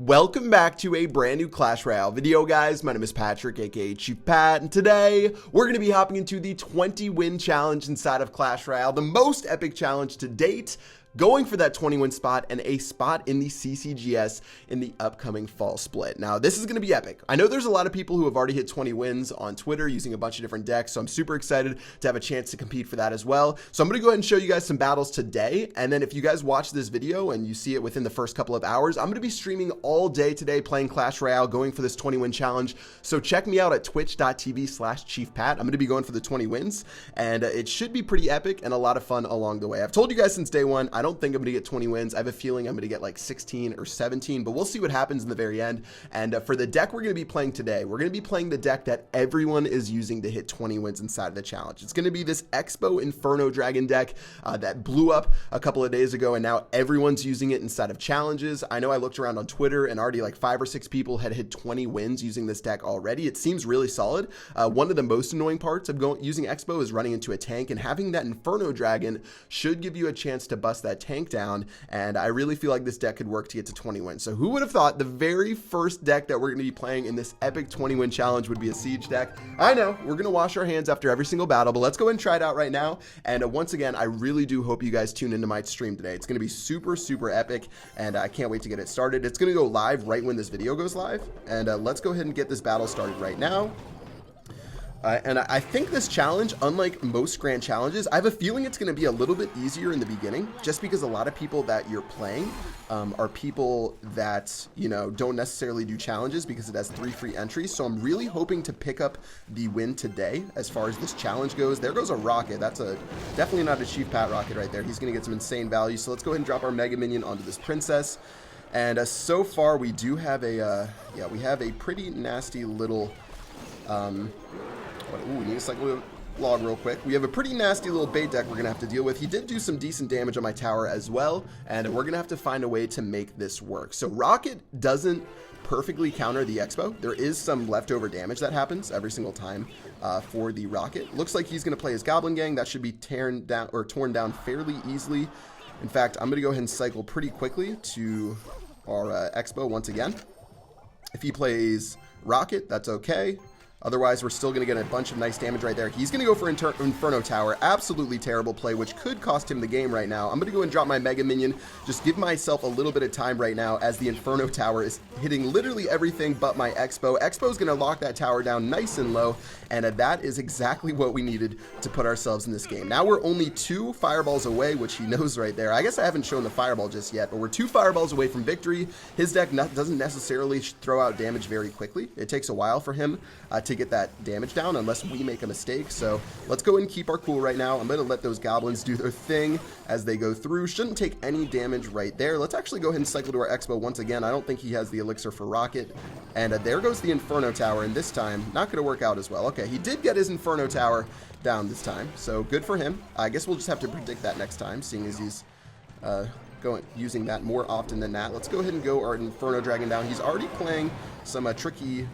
Welcome back to a brand new Clash Royale video, guys. My name is Patrick, aka Chief Pat, and today we're going to be hopping into the 20-win challenge inside of Clash Royale, the most epic challenge to date, going for that 20-win spot and a spot in the CCGS in the upcoming fall split. Now, this is going to be epic. I know there's a lot of people who have already hit 20 wins on Twitter using a bunch of different decks, so I'm super excited to have a chance to compete for that as well. So I'm going to go ahead and show you guys some battles today, and then if you guys watch this video and you see it within the first couple of hours, I'm going to be streaming all day today playing Clash Royale, going for this 20-win challenge. So check me out at twitch.tv/ChiefPat. I'm going to be going for the 20 wins, and it should be pretty epic and a lot of fun along the way. I've told you guys since day one, I don't think I'm going to get 20 wins. I have a feeling I'm going to get like 16 or 17, but we'll see what happens in the very end. And for the deck we're going to be playing today, we're going to be playing the deck that everyone is using to hit 20 wins inside of the challenge. It's going to be this Xbow Inferno Dragon deck that blew up a couple of days ago, and now everyone's using it inside of challenges. I know I looked around on Twitter and already like 5 or 6 people had hit 20 wins using this deck already. It seems really solid. One of the most annoying parts of using Xbow is running into a tank, and having that Inferno Dragon should give you a chance to bust that tank down. And I really feel like this deck could work to get to 20 wins. So who would have thought the very first deck that we're going to be playing in this epic 20-win challenge would be a Siege deck? I know, we're going to wash our hands after every single battle, but let's go and try it out right now. And once again, I really do hope you guys tune into my stream today. It's going to be super, super epic, and I can't wait to get it started. It's going to go live right when this video goes live. And let's go ahead and get this battle started right now. And I think this challenge, unlike most grand challenges, I have a feeling it's going to be a little bit easier in the beginning, just because a lot of people that you're playing are people that, you know, don't necessarily do challenges because it has 3 free entries. So I'm really hoping to pick up the win today as far as this challenge goes. There goes a rocket. That's definitely not a Chief Pat rocket right there. He's going to get some insane value. So let's go ahead and drop our Mega Minion onto this Princess. And so far we do have we have a pretty nasty little we need to cycle a log real quick. We have a pretty nasty little bait deck we're going to have to deal with. He did do some decent damage on my tower as well, and we're going to have to find a way to make this work. So Rocket doesn't perfectly counter the Xbow. There is some leftover damage that happens every single time for the Rocket. Looks like he's going to play his Goblin Gang. That should be torn down fairly easily. In fact, I'm going to go ahead and cycle pretty quickly to our Xbow once again. If he plays Rocket, that's okay. Otherwise, we're still going to get a bunch of nice damage right there. He's going to go for Inferno Tower. Absolutely terrible play, which could cost him the game right now. I'm going to go and drop my Mega Minion. Just give myself a little bit of time right now as the Inferno Tower is hitting literally everything but my Xbow. Xbow's going to lock that tower down nice and low, and that is exactly what we needed to put ourselves in this game. Now we're only 2 fireballs away, which he knows right there. I guess I haven't shown the fireball just yet, but we're 2 fireballs away from victory. His deck doesn't necessarily throw out damage very quickly. It takes a while for him to get that damage down unless we make a mistake. So let's go and keep our cool right now. I'm going to let those goblins do their thing as they go through. Shouldn't take any damage right there. Let's actually go ahead and cycle to our Xbow once again. I don't think he has the elixir for Rocket. And there goes the Inferno Tower, and this time not going to work out as well. Okay, he did get his Inferno Tower down this time, so good for him. I guess we'll just have to predict that next time, seeing as he's using that more often than that. Let's go ahead and go our Inferno Dragon down. He's already playing some tricky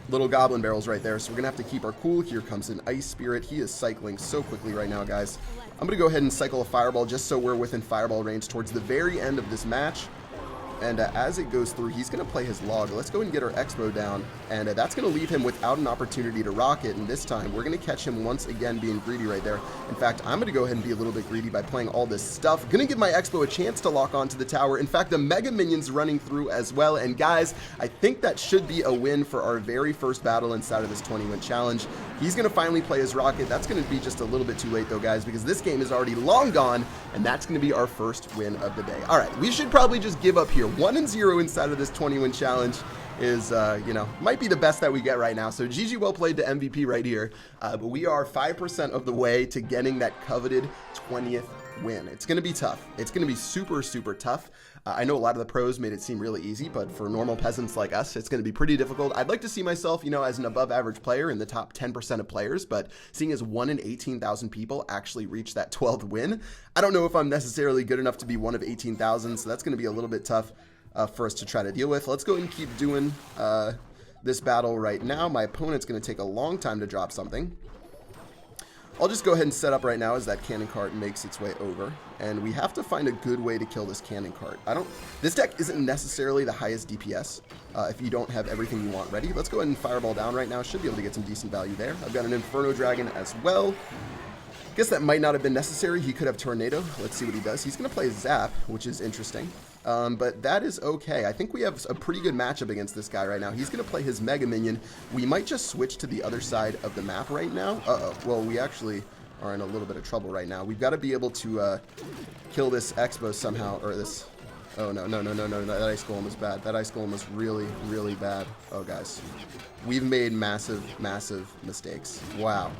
little goblin barrels right there, so we're gonna have to keep our cool. Here comes an Ice Spirit. He is cycling so quickly right now, guys. I'm gonna go ahead and cycle a Fireball just so we're within Fireball range towards the very end of this match. And as it goes through, he's going to play his log. Let's go and get our Xbow down, and that's going to leave him without an opportunity to rocket, and this time we're going to catch him once again being greedy right there. In fact, I'm going to go ahead and be a little bit greedy by playing all this stuff. Going to give my Xbow a chance to lock onto the tower. In fact, the Mega Minion's running through as well, and guys, I think that should be a win for our very first battle inside of this 20-win challenge. He's going to finally play his rocket. That's going to be just a little bit too late though, guys, because this game is already long gone, and that's going to be our first win of the day. All right, we should probably just give up here. 1-0 inside of this 20-win challenge is, you know, might be the best that we get right now. So GG, well played to MVP right here. But we are 5% of the way to getting that coveted 20th win. It's going to be tough. It's going to be super, super tough. I know a lot of the pros made it seem really easy, but for normal peasants like us, it's going to be pretty difficult. I'd like to see myself, you know, as an above average player in the top 10% of players, but seeing as 1 in 18,000 people actually reach that 12th win, I don't know if I'm necessarily good enough to be one of 18,000, so that's going to be a little bit tough for us to try to deal with. Let's go and keep doing this battle right now. My opponent's going to take a long time to drop something. I'll just go ahead and set up right now as that cannon cart makes its way over. And we have to find a good way to kill this cannon cart. This deck isn't necessarily the highest DPS if you don't have everything you want ready. Let's go ahead and fireball down right now. Should be able to get some decent value there. I've got an Inferno Dragon as well. Guess that might not have been necessary. He could have Tornado. Let's see what he does. He's going to play Zap, which is interesting. But that is okay. I think we have a pretty good matchup against this guy right now. He's going to play his Mega Minion. We might just switch to the other side of the map right now. Well, we actually are in a little bit of trouble right now. We've got to be able to kill this Xbow somehow, or this... Oh, no. That Ice Golem was bad. That Ice Golem was really, really bad. Oh, guys. We've made massive, massive mistakes. Wow.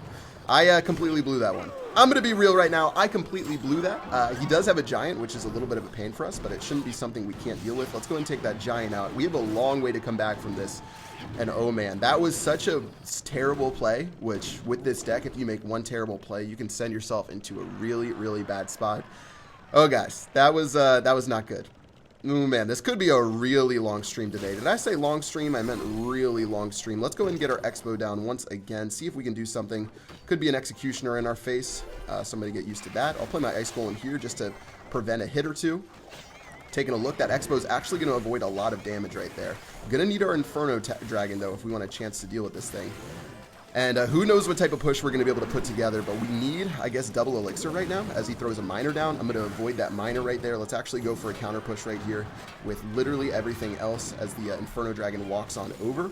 I completely blew that one. I'm going to be real right now. I completely blew that. He does have a Giant, which is a little bit of a pain for us, but it shouldn't be something we can't deal with. Let's go and take that Giant out. We have a long way to come back from this. And oh man, that was such a terrible play, which with this deck, if you make one terrible play, you can send yourself into a really, really bad spot. Oh guys, that was not good. Oh man, this could be a really long stream today. Did I say long stream? I meant really long stream. Let's go ahead and get our Xbow down once again. See if we can do something. Could be an Executioner in our face. Somebody get used to that. I'll play my Ice Golem here just to prevent a hit or two. Taking a look, that Xbow is actually going to avoid a lot of damage right there. Going to need our Inferno Dragon though if we want a chance to deal with this thing. And who knows what type of push we're going to be able to put together, but we need, I guess, double Elixir right now as he throws a Miner down. I'm going to avoid that Miner right there. Let's actually go for a counter push right here with literally everything else as the Inferno Dragon walks on over.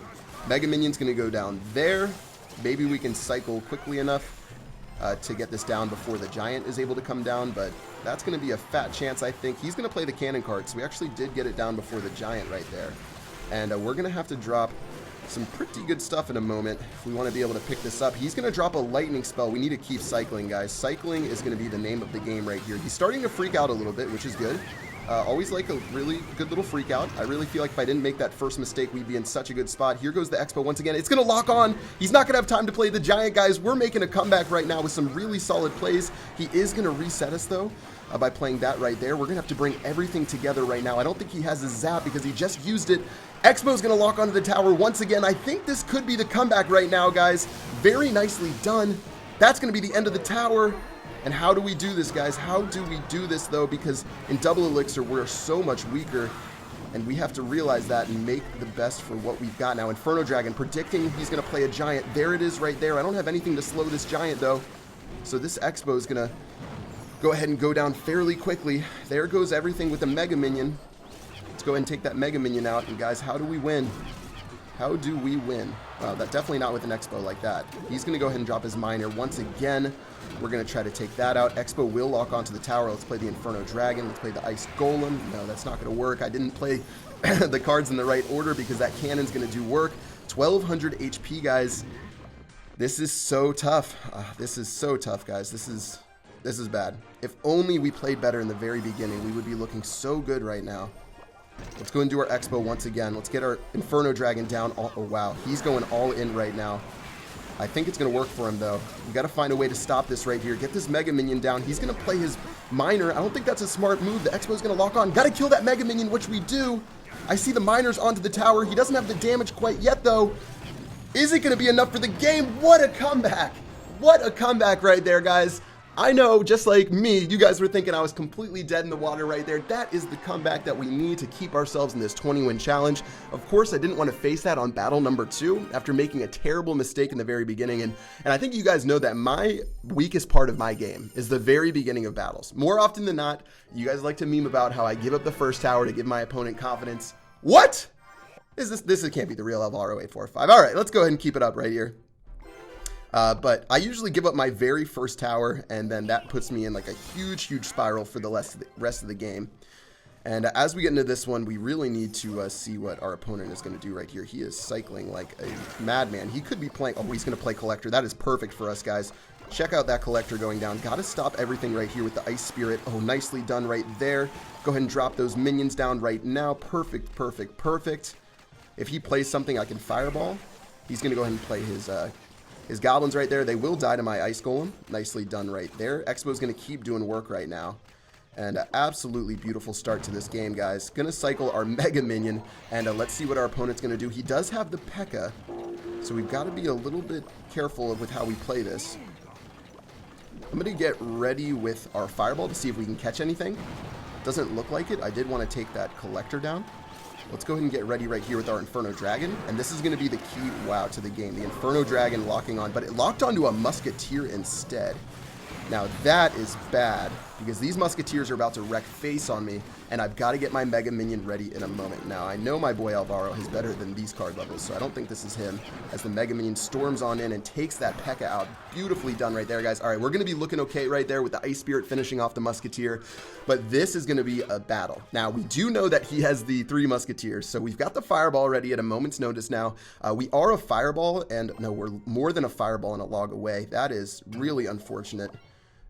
Mega Minion's going to go down there. Maybe we can cycle quickly enough to get this down before the Giant is able to come down, but that's going to be a fat chance, I think. He's going to play the Cannon Cart, so we actually did get it down before the Giant right there. And we're going to have to drop some pretty good stuff in a moment if we want to be able to pick this up. He's going to drop a lightning spell. We need to keep cycling, guys. Cycling is going to be the name of the game right here. He's starting to freak out a little bit, which is good. Always like a really good little freak out. I really feel like if I didn't make that first mistake, we'd be in such a good spot. Here goes the Xbow once again. It's going to lock on. He's not going to have time to play the Giant, guys. We're making a comeback right now with some really solid plays. He is going to reset us, though, by playing that right there. We're going to have to bring everything together right now. I don't think he has a Zap because he just used it. Xbow's going to lock onto the tower once again. I think this could be the comeback right now, guys. Very nicely done. That's going to be the end of the tower. And how do we do this, guys? How do we do this, though? Because in double Elixir, we're so much weaker. And we have to realize that and make the best for what we've got now. Inferno Dragon predicting he's going to play a Giant. There it is right there. I don't have anything to slow this Giant, though. So this Xbow is going to go ahead and go down fairly quickly. There goes everything with the Mega Minion. Let's go ahead and take that Mega Minion out. And guys, how do we win? How do we win? That definitely not with an Xbow like that. He's going to go ahead and drop his Miner once again. We're going to try to take that out. Xbow will lock onto the tower. Let's play the Inferno Dragon. Let's play the Ice Golem. No, that's not going to work. I didn't play the cards in the right order because that cannon's going to do work. 1200 HP, guys. This is so tough. This is so tough, guys. This is bad. If only we played better in the very beginning, we would be looking so good right now. Let's go and do our Xbow once again. Let's get our Inferno Dragon down. Oh, wow. He's going all in right now. I think it's going to work for him, though. We've got to find a way to stop this right here. Get this Mega Minion down. He's going to play his Miner. I don't think that's a smart move. The Xbow's going to lock on. Got to kill that Mega Minion, which we do. I see the Miners onto the tower. He doesn't have the damage quite yet, though. Is it going to be enough for the game? What a comeback. What a comeback right there, guys. I know, just like me, you guys were thinking I was completely dead in the water right there. That is the comeback that we need to keep ourselves in this 20-win challenge. Of course, I didn't want to face that on battle number 2 after making a terrible mistake in the very beginning. And I think you guys know that my weakest part of my game is the very beginning of battles. More often than not, you guys like to meme about how I give up the first tower to give my opponent confidence. What? This can't be the real LVR0845. All right, let's go ahead and keep it up right here. But I usually give up my very first tower, and then that puts me in like a huge spiral for the rest of the game. And as we get into this one, we really need to see what our opponent is going to do right here. He is cycling like a madman. He could be playing... Oh, he's going to play Collector. That is perfect for us, guys. Check out that Collector going down. Got to stop everything right here with the Ice Spirit. Oh, nicely done right there. Go ahead and drop those minions down right now. Perfect, perfect, perfect. If he plays something I can Fireball, he's going to go ahead and play his goblins right there. They will die to my Ice Golem. Nicely done right there. Xbow's going to keep doing work right now. And absolutely beautiful start to this game, guys. Going to cycle our Mega Minion. And let's see what our opponent's going to do. He does have the P.E.K.K.A. So we've got to be a little bit careful with how we play this. I'm going to get ready with our fireball to see if we can catch anything. Doesn't look like it. I did want to take that collector down. Let's go ahead and get ready right here with our Inferno Dragon. And this is going to be the key, wow, to the game. The Inferno Dragon locking on, but it locked onto a Musketeer instead. Now that is bad, because these Musketeers are about to wreck face on me, and I've got to get my Mega Minion ready in a moment. Now, I know my boy Alvaro is better than these card levels, so I don't think this is him, as the Mega Minion storms on in and takes that P.E.K.K.A. out. Beautifully done right there, guys. All right, we're going to be looking okay right there with the Ice Spirit finishing off the Musketeer, but this is going to be a battle. Now, we do know that he has the 3 Musketeers, so we've got the Fireball ready at a moment's notice now. We are a Fireball, and no, we're more than a Fireball and a log away. That is really unfortunate.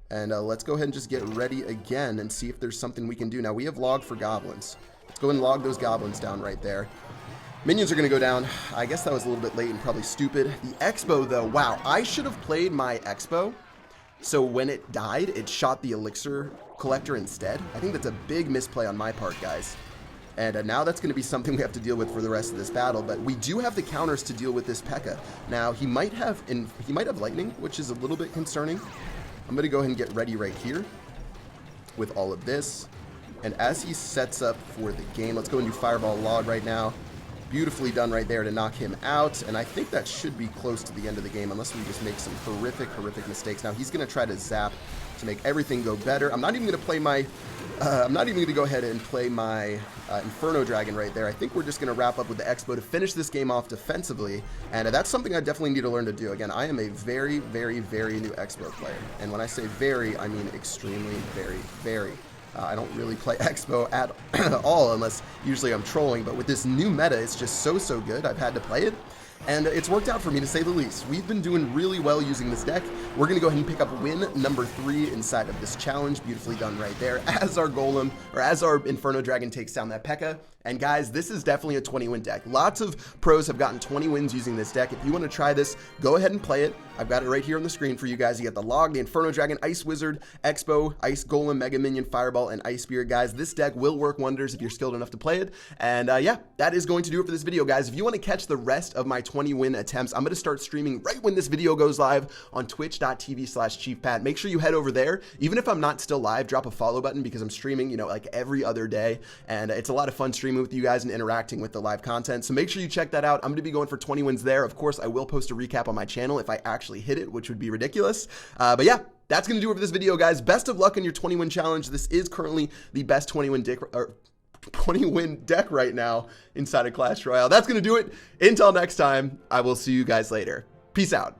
And let's go ahead and just get ready again and see if there's something we can do. Now, we have log for goblins. Let's go and log those goblins down right there. Minions are going to go down. I guess that was a little bit late and probably stupid. The Xbow, though, wow, I should have played my Xbow. So when it died, it shot the elixir collector instead. I think that's a big misplay on my part, guys. And now that's going to be something we have to deal with for the rest of this battle. But we do have the counters to deal with this P.E.K.K.A. Now, he might have lightning, which is a little bit concerning. I'm going to go ahead and get ready right here with all of this. And as he sets up for the game, let's go and do Fireball Log right now. Beautifully done right there to knock him out. And I think that should be close to the end of the game, unless we just make some horrific mistakes. Now, he's going to try to zap to make everything go better. I'm not even going to play my... I'm not even going to go ahead and play my Inferno Dragon right there. I think we're just going to wrap up with the Xbow to finish this game off defensively. And that's something I definitely need to learn to do. Again, I am a very new Xbow player. And when I say very, I mean extremely very. I don't really play Xbow at all unless usually I'm trolling. But with this new meta, it's just so good. I've had to play it. And it's worked out for me, to say the least. We've been doing really well using this deck. We're going to go ahead and pick up win number 3 inside of this challenge. Beautifully done right there as our Golem, or as our Inferno Dragon takes down that P.E.K.K.A. And guys, this is definitely a 20-win deck. Lots of pros have gotten 20 wins using this deck. If you want to try this, go ahead and play it. I've got it right here on the screen for you guys. You got the Log, the Inferno Dragon, Ice Wizard, Xbow, Ice Golem, Mega Minion, Fireball, and Ice Spirit. Guys, this deck will work wonders if you're skilled enough to play it. And yeah, that is going to do it for this video, guys. If you want to catch the rest of my 20-win attempts, I'm going to start streaming right when this video goes live on twitch.tv/ChiefPat. Make sure you head over there. Even if I'm not still live, drop a follow button, because I'm streaming, you know, like every other day. And it's a lot of fun streaming with you guys and interacting with the live content. So make sure you check that out. I'm going to be going for 20 wins there. Of course, I will post a recap on my channel if I actually hit it, which would be ridiculous. But yeah, that's going to do it for this video, guys. Best of luck in your 20-win challenge. This is currently the best 20-win deck right now inside of Clash Royale. That's going to do it. Until next time, I will see you guys later. Peace out.